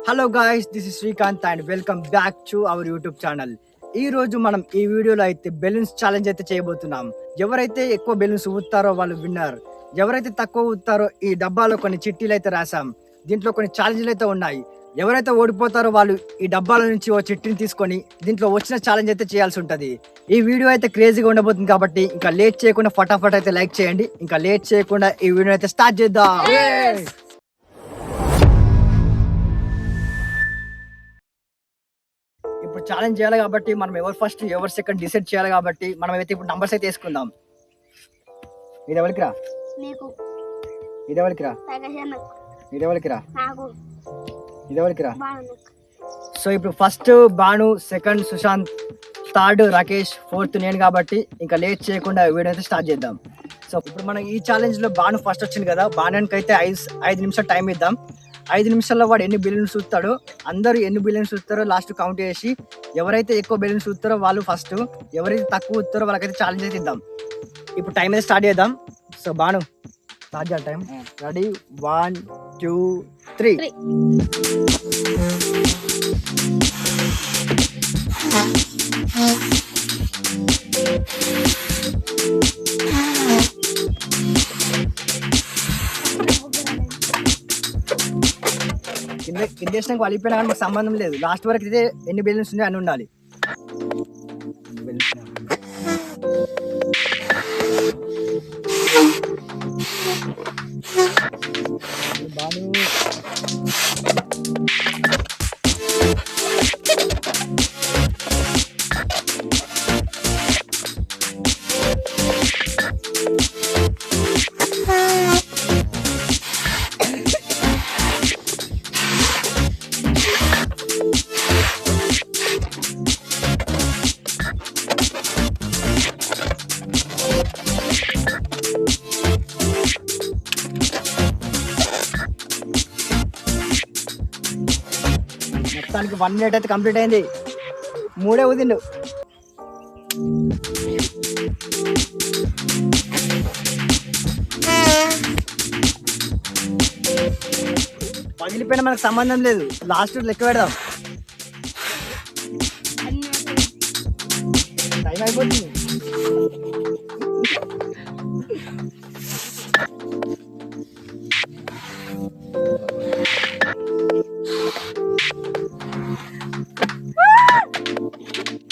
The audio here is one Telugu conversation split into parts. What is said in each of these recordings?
Hello guys, this is Srikanth and welcome back to our YouTube channel. ఈ రోజు మనం ఈ వీడియోలో అయితే బెలూన్స్ ఛాలెంజ్ అయితే చేయబోతున్నాం. ఎవరైతే ఎక్కువ బెలూన్స్ ఊతారో వాళ్ళు విన్నర్. ఎవరైతే తక్కువ ఊతారో ఈ డబ్బాలో కొన్ని చిట్టీలు అయితే రాసాం. దీంట్లో కొన్ని ఛాలెంజ్లు అయితే ఉన్నాయి. ఎవరైతే ఓడిపోతారో వాళ్ళు ఈ డబ్బాల నుంచి ఓ చిట్టిని తీసుకొని దీంట్లో వచ్చిన ఛాలెంజ్ అయితే చేయాల్సి ఉంటుంది. ఈ వీడియో అయితే క్రేజీగా ఉండబోతుంది కాబట్టి ఇంకా లేట్ చేయకుండా ఫటాఫట్ అయితే లైక్ చేయండి. ఇంకా లేట్ చేయకుండా ఈ వీడియో అయితే స్టార్ట్ చేద్దాం. ఇప్పుడు ఛాలెంజ్ చేయాలి కాబట్టి మనం ఎవరు ఫస్ట్ ఎవరు సెకండ్ డిసైడ్ చేయాలి కాబట్టి మనం అయితే ఇప్పుడు నంబర్స్ అయితే వేసుకుందాం. ఇది ఎవరికి రా? ఇది ఎవరికి రా? ఇది ఎవరికి రా? ఇది ఎవరికి రా? సో ఇప్పుడు first Bhanu, second Sushanth, third Rakesh, fourth నేను కాబట్టి ఇంకా లేట్ చేయకుండా వీడియో అయితే స్టార్ట్ చేద్దాం. సో ఇప్పుడు మనం ఈ ఛాలెంజ్ లో భాను ఫస్ట్ వచ్చింది కదా, భానుకి అయితే 5 నిమిషాలు టైం ఇద్దాం. 5 నిమిషాల్లో వాడు ఎన్ని బెలూన్స్ చూస్తాడో అందరూ ఎన్ని బెలూన్స్ చూస్తారో లాస్ట్ కౌంట్ చేసి ఎవరైతే ఎక్కువ బెలూన్స్ చూస్తారో వాళ్ళు ఫస్ట్, ఎవరైతే తక్కువ చూస్తారో వాళ్ళకైతే ఛాలెంజ్ అయితే ఇద్దాం. ఇప్పుడు టైం అయితే స్టార్ట్ చేద్దాం. సో భాను స్టార్ట్ చేయాలి. Time ready, 1 2 3. కింద వేసినాక వాళ్ళిపోయినా కానీ మాకు సంబంధం లేదు. లాస్ట్ వరకు అయితే ఎన్ని బెలూన్స్ ఉన్నాయో అని ఉండాలి. మొత్తానికి 1 మినిట్ అయితే కంప్లీట్ అయింది. 3 ఊదిండు. పగిలిపోయినా మనకు సంబంధం లేదు. లాస్ట్ లెక్క పెడదాం. టైం అయిపోతుంది.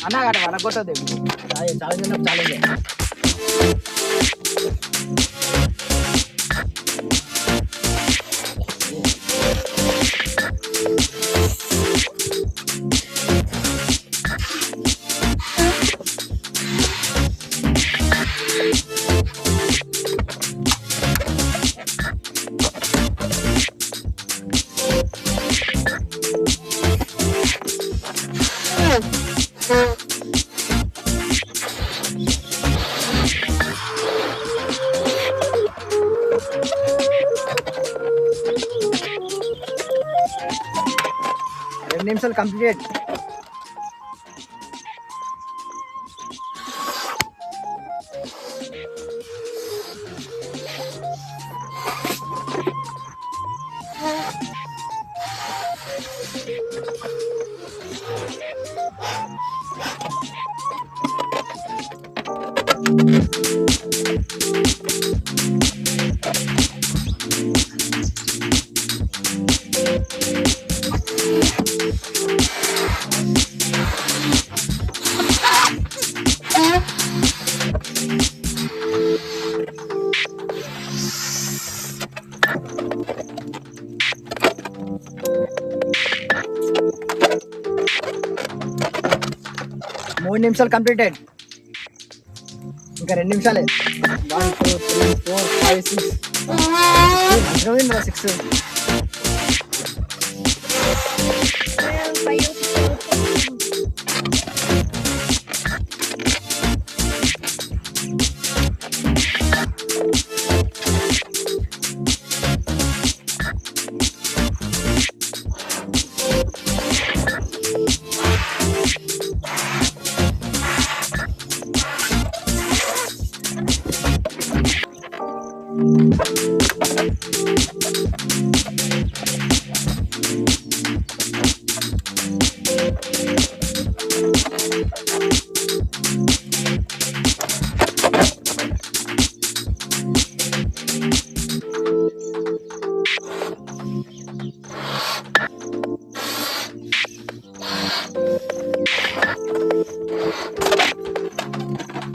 అన్నా కదా మనకొట్టదు. Challenge challenge. నిమిషాలు కంప్లీట్. మూడు నిమిషాలు కంప్లీటెడ్. ఇంకా 2 నిమిషాలే. 1 2 3 4 5 6 6.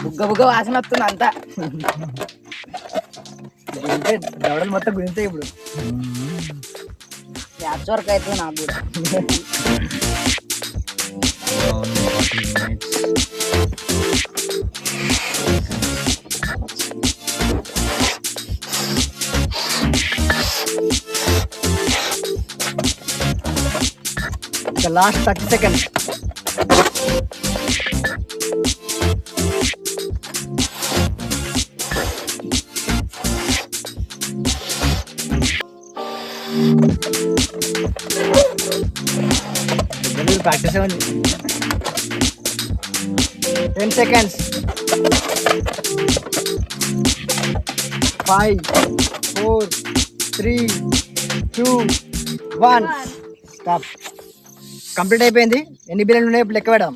బుగ్గ బుగ్గ వాసన వస్తుంది అంతా. దవడలు మొత్తం గుంజుతాయి ఇప్పుడు. యాప్స్ వర్క్ అవుతుంది నాకు కూడా. Last 30 seconds. ప్రాక్టీస్ ఉంది. 10 seconds. 5 4 3 2 1 స్టాప్. కంప్లీట్ అయిపోయింది. ఎన్ని బిర్యానీలు ఉన్నాయి ఇప్పుడు లెక్క పెడదాం.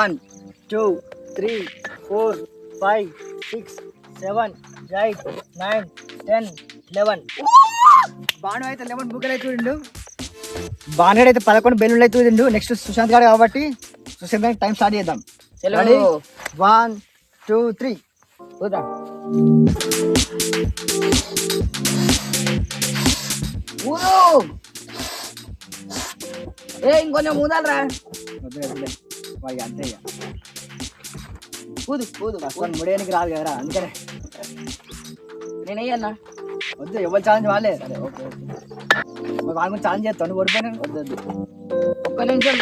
1 2 3 4 5 6 7 8 9 10 11. బాను అయితే 11 బుగ్గలు అయితే చూడిండు. బానుగాడు అయితే 11 బెలూన్లు అయితే చూడిండు. నెక్స్ట్ సుశాంత్ గారు కాబట్టి సుశాంత్ గారికి టైం స్టార్ట్ చేద్దాం. 1 2 3 చూద్దాం. ఇంకొంచెం ఊదాలరా. అంతే ఊదు ఊదు. ముడేనికి రాదు కదరా, అందుకనే నేను అయ్యన్నా. వద్దు, ఎవరు ఛాలెంజ్ వాళ్ళే. సరే ఓకే ఓకే. వాళ్ళ గురించి ఛాలెంజ్ చేస్తాను, ఓడిపోయినా వద్దు వద్దు. ఒక్క నిమిషం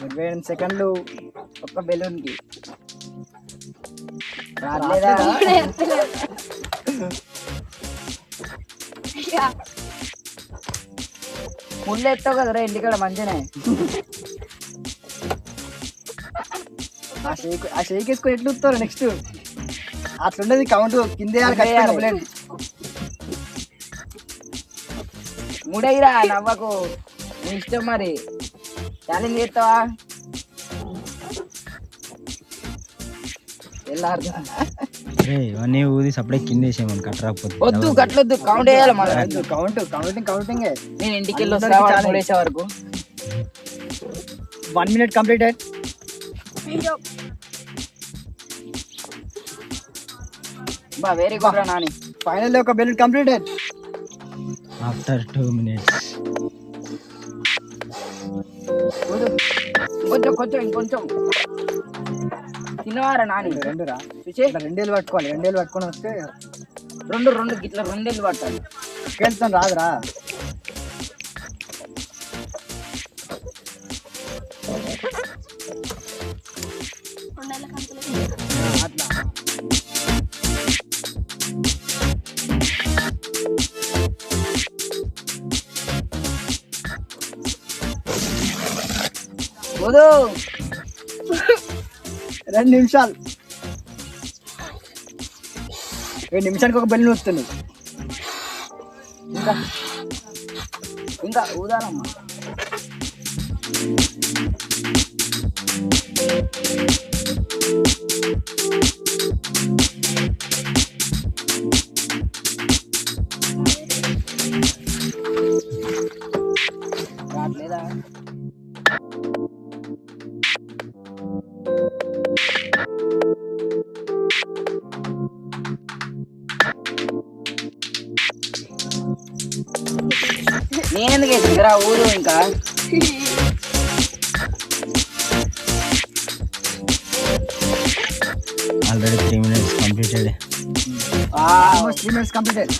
28 సెకండ్లు ఒక్క బెలూన్కి. ముళ్ళు ఎత్తావు కదరా ఇంటికాడ మంచిగానే. ఆ షేక్ వేసుకొని ఎట్లు వస్తారు నెక్స్ట్. అట్లుండేది కౌంట్ కిందే ముడైరా నవ్వకు, నీ ఇష్టం. మరి ఛాలెంజ్ చేస్తావా? ఇవన్నీ ఊది సపడే కింద వేసేయమని కట్టరాకపోతే. వద్దు కట్టలొద్దు, కౌంట్ వేయాలి. మళ్ళీ కౌంటింగ్. నేను ఇంటికి వెళ్ళి వేసే వరకు 1 minute కంప్లీటెడ్. బా వెరీ గుడ్ రా నాని. ఫైనల్లీ ఒక బెలూన్ కంప్లీటెడ్ ఆఫ్టర్ 2 minutes. కొంచెం ఇంకొంచెం తిన్నవారా నాని. రెండురా, రెండేళ్ళు పట్టుకోవాలి. రెండేళ్ళు పట్టుకొని వస్తే రెండు గిట్ల రెండేళ్ళు పట్టాలి. వెళ్తాను రాదురా. అట్లా వదు 2 నిమిషాలు. 2 నిమిషానికి ఒక బెలూన్ వస్తుంది. ఇంకా ఊదాలమ్మా. రాట్లేదా? నేనెందుకు వేసిందిరా ఊరు. ఇంకా already 3 minutes completed. 3 minutes completed.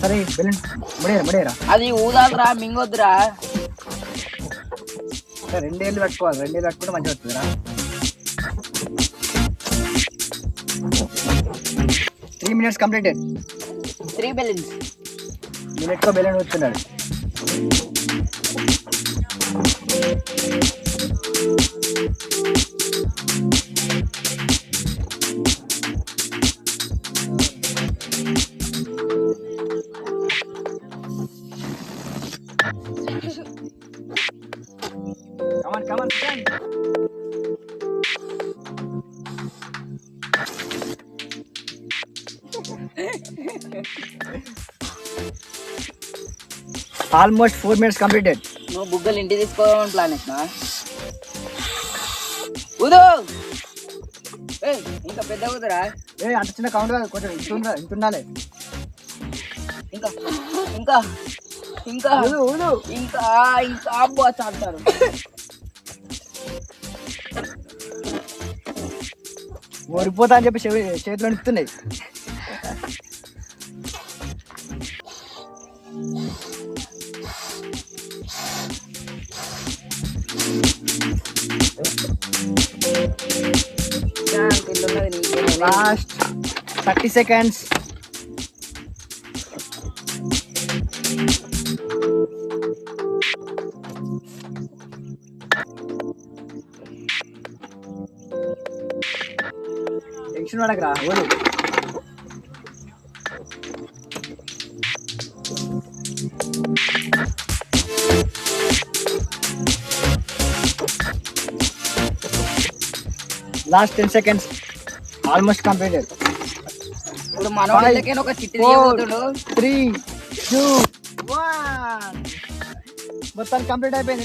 సరే బెలూన్ ముడేరా. అది ఊదాలరా, మింగొద్దురా. రెండేళ్ళు పట్టుకోవాలి. రెండేళ్ళు పట్టుకుంటే మంచిగా వస్తుందిరా. 3 minutes కంప్లీటెడ్. 3 balloons. మినిట్కో బెలూన్ వస్తున్నాడు. Come on, almost 4 minutes completed. నువ్వు బుగ్గలు ఇంటికి తీసుకోవాలని ప్లాన్ వేసినా ఊదు. ఇంకా పెద్ద ఊదురా. అంత చిన్న కౌంట్ కాదు, కొంచెం ఇంత ఉండాలి. ఇంకా ఇంకా ఇంకా ఇంకా ఇంకా అబ్బా చాలుతారు. ఓడిపోతా అని చెప్పి చేతిలో నిస్తున్నాయి. Last 30 seconds. టెన్షన్ పడకరా, ఓడు. Last 10 seconds. Almost completed. ఇప్పుడు మనోళ్ళకే ఒక చిట్టి తీయబోతుడు. 3, 2, 1 మొత్తం కంప్లీట్ అయిపోయింది.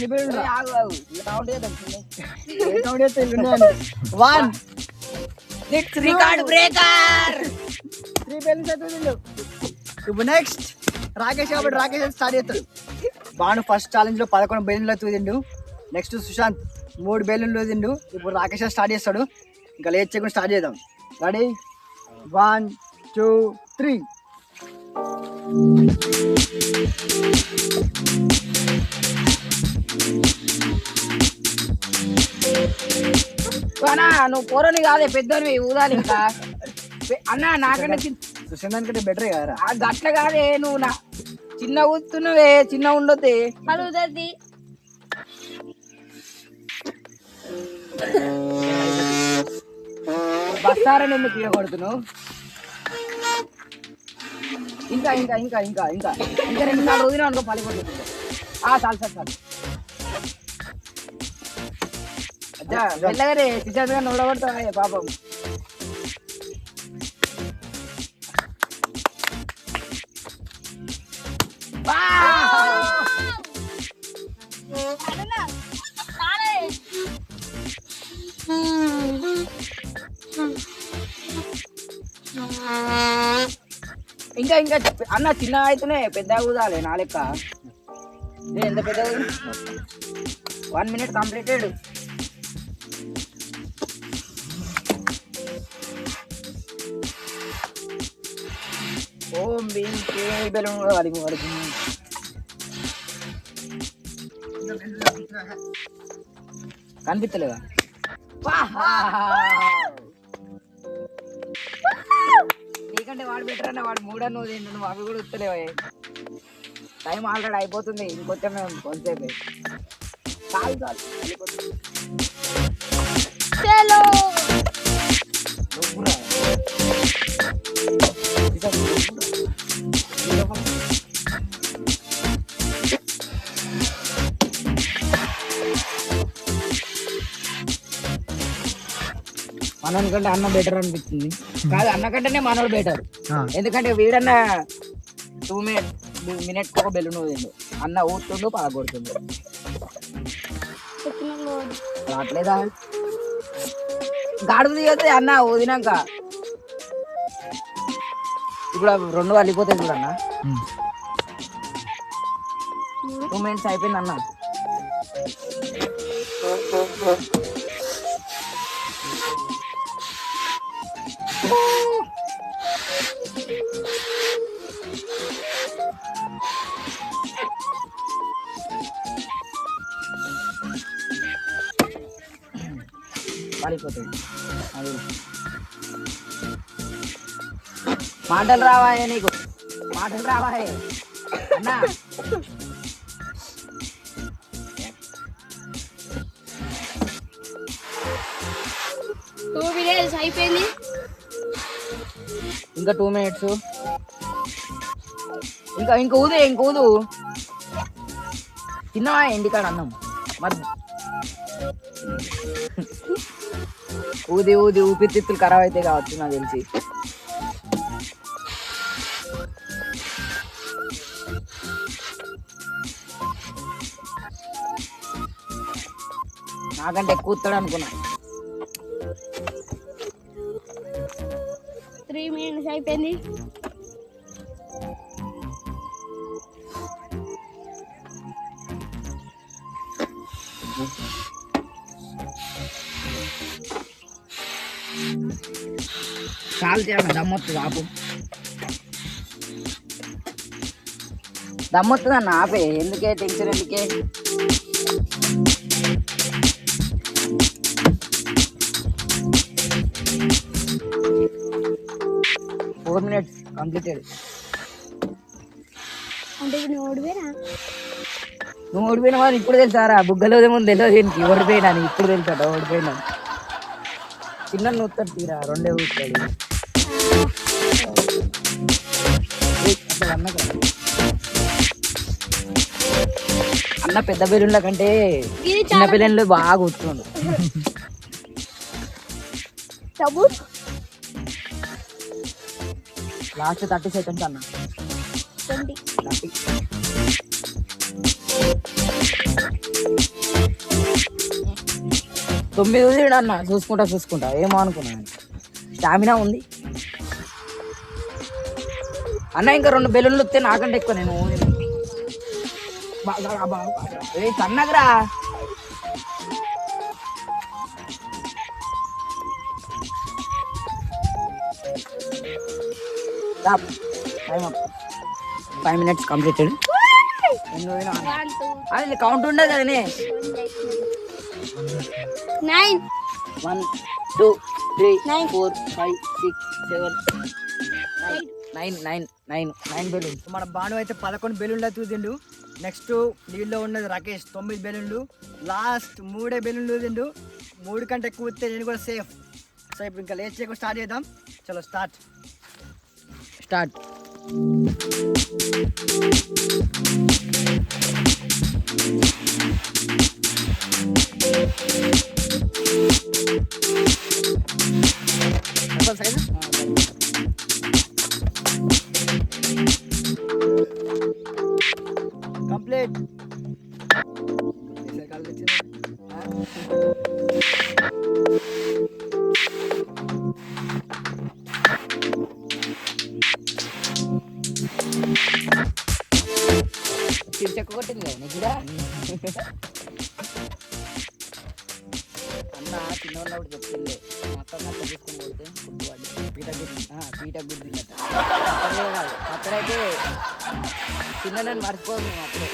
Record breaker. 3 బెలూన్స్ అయిపోయింది. ఇప్పుడు నెక్స్ట్ రాకేష్ కాబట్టి రాకేష్ స్టార్ట్ చేస్తాడు. బాను ఫస్ట్ ఛాలెంజ్ లో 11 బెలూన్లు తూదిండు. నెక్స్ట్ సుశాంత్ 3 బెలూన్లు తూదిండు. ఇప్పుడు రాకేష్ స్టార్ట్ చేస్తాడు. ఇంకా లేట్ చేయకుండా స్టార్ట్ చేద్దాం. రెడీ 1, 2, 3. నువ్వు పోరని కాదే పెద్దవి ఊదాలి. ఇంకా అన్న నాకంటే సుశాంత్ కంటే బెటర్ కదా. గట్ల కాదే, నువ్వు నా చిన్న ఊదుతున్నవే, చిన్న ఉండొద్ది. బస్తారని ఎందుకు తీయకూడుతున్నావు? ఇంకా ఇంకా ఇంకా ఇంకా ఇంకా ఇంకా 2-4 రోజులు అనుకో పలిపోతుంది. చాలు సార్ చాలు. అచ్చా వెళ్ళగానే సిద్ధార్థ గారిని ఓడగొడతావా పాపం. ఇంకా ఇంకా అన్న చిన్న అయితేనే పెద్ద ఊదాలి నా లెక్క. ఎంత పెద్ద 1 minute కంప్లీటెడ్. ఓం భీం బెలూన్ కూడా వాడికి కనిపించలేదా? నీకంటే వాడు బెటర్ అన్న, వాడు 3 అన్న తింటు, నువ్వు అవి కూడా వస్తలేవా? టైం ఆల్రెడీ అయిపోతుంది, ఇంకొంచెం కొంచెంసేపు. చాలు చాలు. మనోనికంటే అన్న బెటర్ అనిపిస్తుంది. కాదు, అన్న కంటేనే మనోడు బెటర్. ఎందుకంటే వీడన్నా 2 minutes ఒక బెలూన్ ఊదిండు, అన్న ఊతుండు పడగొడుతుండు. రావట్లేదా? గాడుపు దిగతే అన్న ఊదినాక. ఇప్పుడు 2 వెళ్ళిపోతాయి చూడన్న. 2 minutes అయిపోయింది అన్న. పడిపోతుంది. అది మాటలు రావాయే నీకు, మాటలు రావాయే అన్నా. అయిపోయింది. ఇంకా 2 minutes. ఇంకా ఇంక ఊదు, ఇంక ఊదు. తిన్నావా ఇంటికాడ అన్నం? మరి ఊది ఊది ఊపిరితిత్తులు ఖరాబ్ అయితే కావచ్చు నాకు తెలిసి. నాకంటే ఎక్కువ వస్తాడు అనుకున్నా. 3 minutes అయిపోయింది. చాలు చేయాలి, దమ్మొస్తుంది ఆపు. దమ్మొస్తుంది అన్న ఆపే, ఎందుకే టెన్షన్ ఎందుకే. 4 minutes కంప్లీటెడ్. అంటే నువ్వు ఓడిపోయినా నువ్వు ఓడిపోయిన వాళ్ళు ఇప్పుడు తెలుసారా? బుగ్గలో ముందు తెలియదు దీనికి ఓడిపోయినా, ఇప్పుడు తెలుసా ఓడిపోయినా. చిన్న నూతాడు తీరా, 2 ఊతాడు. అన్న పెద్ద బెలూన్ల కంటే చిన్న బెలూన్లు బాగా కూర్చోండు. లాస్ట్ 30 seconds అన్న. 20. 30. తొమ్మిది ఊదిడు అన్న, చూసుకుంటా ఏమో అనుకున్నాను. స్టామినా ఉంది అన్న. ఇంకా 2 బెలూన్లు వస్తే నాకంటే ఎక్కువ నేను సన్నగరా. Time up. 5 minutes completed. అది కౌంట్ ఉండదు కదనే. 9 1 2 3 4 5 6 7 9 బెలూన్స్. మన బాను అయితే 11 బెలూన్లు తూదిండు. నెక్స్ట్ లీడ్లో ఉన్నది రాకేష్ 9 బెలూన్లు. లాస్ట్ 3 బెలూన్లు ఊదిండు. 3 కంటే ఎక్కువ వస్తే నేను కూడా సేఫ్. సో ఇప్పుడు ఇంకా లేట్ చేయకుండా స్టార్ట్ చేద్దాం. చలో స్టార్ట్. కంప్లీట్. చెక్క కొట్టింది కదా నీకు కూడా. అన్న చిన్న ఉన్నప్పుడు చెప్తుండే మొత్తం అట్లా తీసుకొని పోతే పీట గుద్దినట్టు. అక్కడైతే చిన్న మర్చిపోదు మేము అప్పుడే.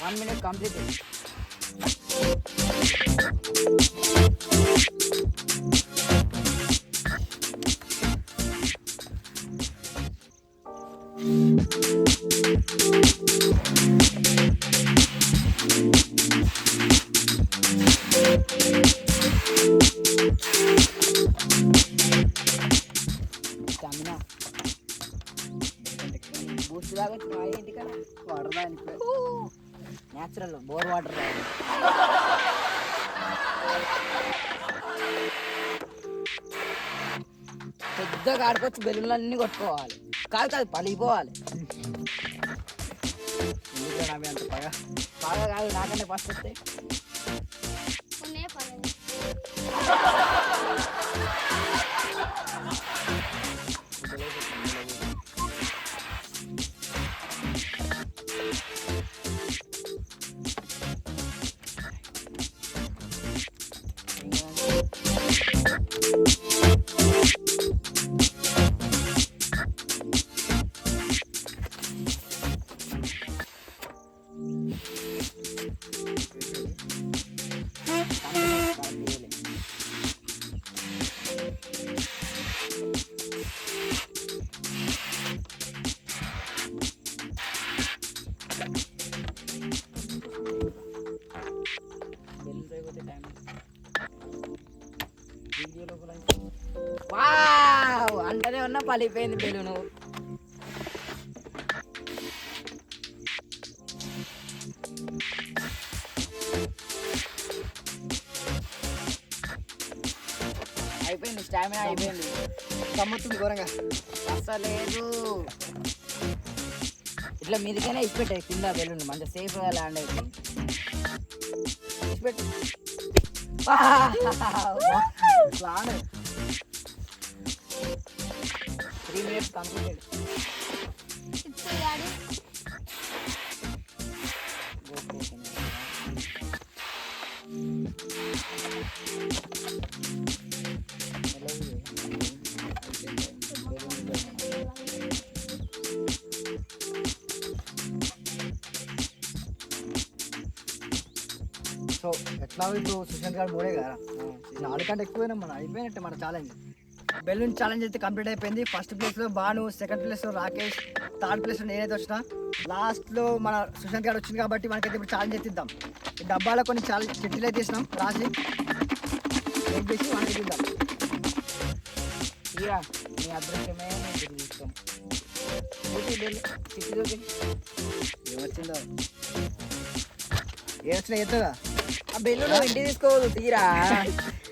1 minute కంప్లీట్. స్టామినా బూస్ట్ తాగొచ్చు మా ఇంటికన్నా. వాటర్ తాగని న్యాచురల్ బోర్ వాటర్ తాగని. పెద్దగా ఆడుకోవచ్చు, బెలూన్లు అన్నీ కొట్టుకోవాలి. కాదు పలిగిపోవాలి. అంత బాగా కాదు, నాకంటే ఫస్ట్ వస్తే. అంటనే ఉన్నా పలిపోయింది బెలూను. అయిపోయింది, స్టామినా అయిపోయింది. గమ్మత్తుంది ఘోరంగా. అసలేదు ఇట్లా మీదికైనా ఇచ్చిపెట్టాయి కింద బెలూన్ మంచిగా సేఫ్గా ల్యాండ్ అయిపోయింది. పెట్టు ప్లాన్ 3 minutes కంప్లీటెడ్. ఇప్పుడు డాడీ సో ఎట్లా ఇప్పుడు సుశాంత్ గారు మూడే కదా 4 కంటే ఎక్కువైనా మన అయిపోయినట్టే మన ఛాలెంజ్. బెలూన్ ఛాలెంజ్ అయితే కంప్లీట్ అయిపోయింది. ఫస్ట్ ప్లేస్లో భాను, సెకండ్ ప్లేస్లో రాకేష్, థర్డ్ ప్లేస్లో నేనైతే వచ్చిన. లాస్ట్లో మన సుశాంత్ గారు వచ్చింది కాబట్టి మనకైతే ఇప్పుడు ఛాలెంజ్ ఎత్తిద్దాం. ఈ డబ్బాలో కొన్ని చిట్టీలు అయితే తీసినాం, రాసి వెయిట్ చేసి మనకి తిద్దాం. తీరా నీ అదృష్టమే నేను చూస్తాం. ఏమొచ్చిందో ఏమొచ్చినా ఎత్తుగా ఆ బెల్లు నువ్వు ఇంటికి తీసుకోవద్దు, తీరా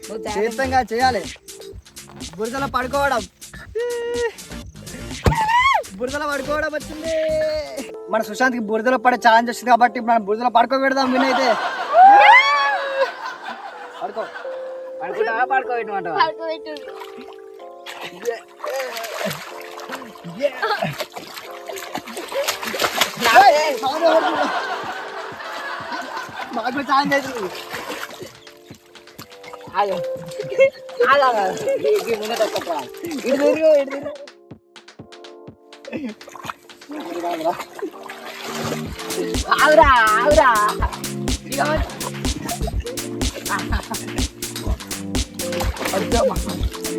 నువ్వు చేతంగా చేయాలి. బురదలో పడుకోవడం, బురదలో పడుకోవడం వచ్చింది. మన సుశాంత్కి బురదలో పడే ఛాలెంజ్ వచ్చింది కాబట్టి మనం బురదలో పడుకోబెడదాం. వినైతే పడుకో పడుకుంటావా పడుకోబెట్టమంటావా? పడుకోబెట్టు. మాకు ఛాలెంజ్ అవుతుంది. ఆగు ఆగు ఈ ముందే తక్కువ ఇటు తిరుగు ఇటు తిరుగు. ఆగురా ఆగురా ఇక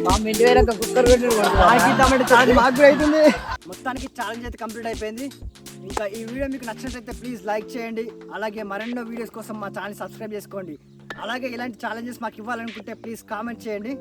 మా ఇంటి వేరే కుక్కర్ ఛాలెంజ్ మాకు కూడా అవుతుంది. మొత్తానికి ఛాలెంజ్ అయితే కంప్లీట్ అయిపోయింది. ఇంకా ఈ వీడియో మీకు నచ్చినట్లయితే ప్లీజ్ లైక్ చేయండి. అలాగే మరెన్నో వీడియోస్ కోసం మా ఛానల్ సబ్స్క్రైబ్ చేసుకోండి. అలాగే ఇలాంటి ఛాలెంజెస్ మాకు ఇవ్వాలనుకుంటే ప్లీజ్ కామెంట్ చేయండి.